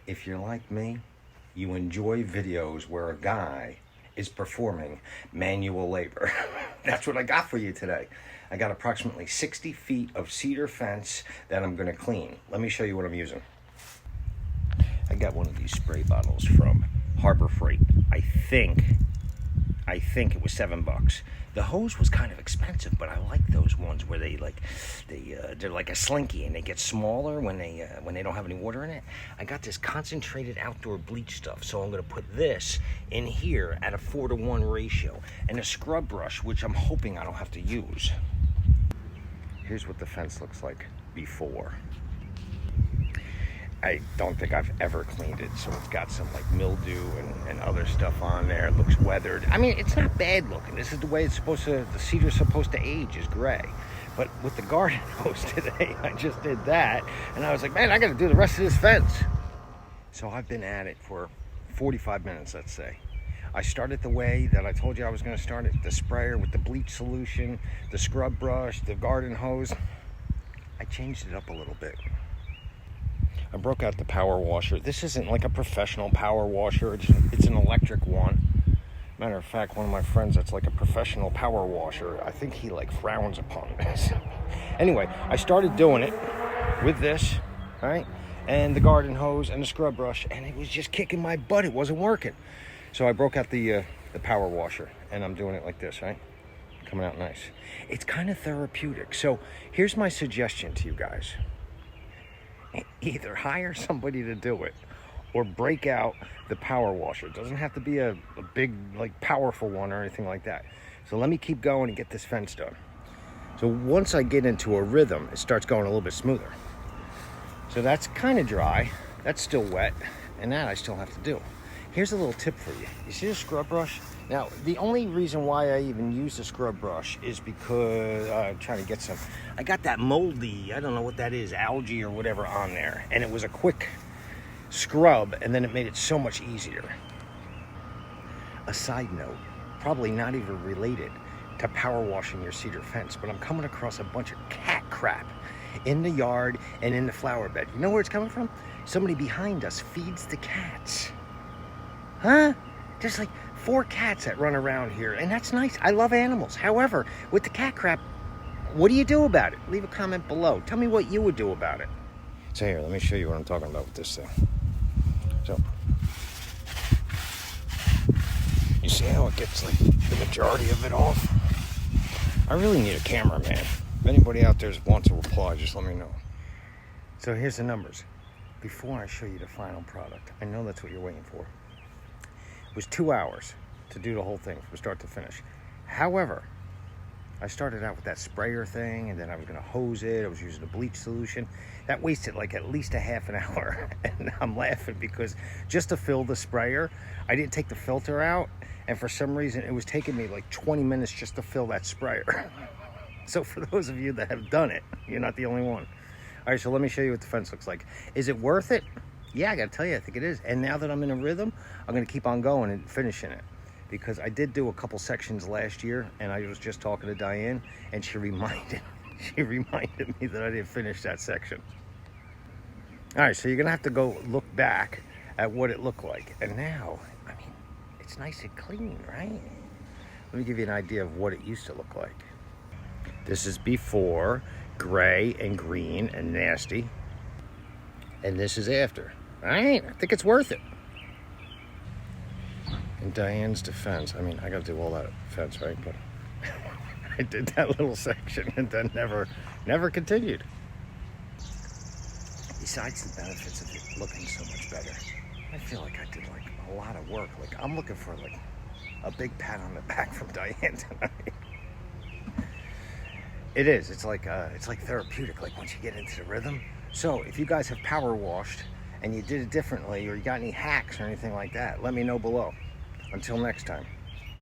If you're like me, you enjoy videos where a guy is performing manual labor. That's what I got for you today. I got approximately 60 feet of cedar fence that I'm gonna clean. Let me show you what I'm using. I got one of these spray bottles from Harbor Freight. I think it was $7. The hose was kind of expensive, but I like those ones where they're like a slinky and they get smaller when they don't have any water in it. I got this concentrated outdoor bleach stuff, so I'm gonna put this in here at a 4-to-1 ratio, and a scrub brush, which I'm hoping I don't have to use. Here's what the fence looks like before. I don't think I've ever cleaned it, so it's got some like mildew and other stuff on there. It looks weathered. I mean, it's not bad looking. This is the way it's supposed to, the cedar's supposed to age, is gray. But with the garden hose today, I just did that, and I was like, man, I gotta do the rest of this fence. So I've been at it for 45 minutes, let's say. I started the way that I told you I was gonna start it, the sprayer with the bleach solution, the scrub brush, the garden hose. I changed it up a little bit. I broke out the power washer. This isn't like a professional power washer. It's an electric one. Matter of fact, one of my friends that's like a professional power washer, I think he like frowns upon this. Anyway, I started doing it with this, right? And the garden hose and the scrub brush, and it was just kicking my butt. It wasn't working. So I broke out the power washer, and I'm doing it like this, right? Coming out nice. It's kind of therapeutic. So here's my suggestion to you guys. Either hire somebody to do it or break out the power washer. It doesn't have to be a big, like, powerful one or anything like that. So let me keep going and get this fence done. So once I get into a rhythm, it starts going a little bit smoother. So that's kind of dry. That's still wet. And that I still have to do. Here's a little tip for you. You see the scrub brush? Now, the only reason why I even use the scrub brush is because I'm trying to get some, I got that moldy, I don't know what that is, algae or whatever on there. And it was a quick scrub, and then it made it so much easier. A side note, probably not even related to power washing your cedar fence, but I'm coming across a bunch of cat crap in the yard and in the flower bed. You know where it's coming from? Somebody behind us feeds the cats. Huh? There's like 4 cats that run around here, and that's nice. I love animals. However, with the cat crap, what do you do about it? Leave a comment below. Tell me what you would do about it. So here, let me show you what I'm talking about with this thing. So, you see how it gets like the majority of it off? I really need a camera, man. If anybody out there wants to reply, just let me know. So here's the numbers. Before I show you the final product, I know that's what you're waiting for. It was 2 hours to do the whole thing from start to finish. However, I started out with that sprayer thing, and then I was gonna hose it. I was using a bleach solution. That wasted like at least a half an hour. And I'm laughing because just to fill the sprayer, I didn't take the filter out. And for some reason, it was taking me like 20 minutes just to fill that sprayer. So for those of you that have done it, you're not the only one. All right, so let me show you what the fence looks like. Is it worth it? Yeah, I gotta tell you, I think it is. And now that I'm in a rhythm, I'm gonna keep on going and finishing it. Because I did do a couple sections last year, and I was just talking to Diane, and she reminded me that I didn't finish that section. All right, so you're gonna have to go look back at what it looked like. And now, I mean, it's nice and clean, right? Let me give you an idea of what it used to look like. This is before, gray and green and nasty. And this is after. All right, I think it's worth it. In Diane's defense, I mean, I gotta do all that fence, right? But I did that little section and then never continued. Besides the benefits of it looking so much better, I feel like I did like a lot of work. Like, I'm looking for like a big pat on the back from Diane tonight. It is. It's like therapeutic. Like once you get into the rhythm. So if you guys have power washed and you did it differently, or you got any hacks or anything like that, let me know below. Until next time.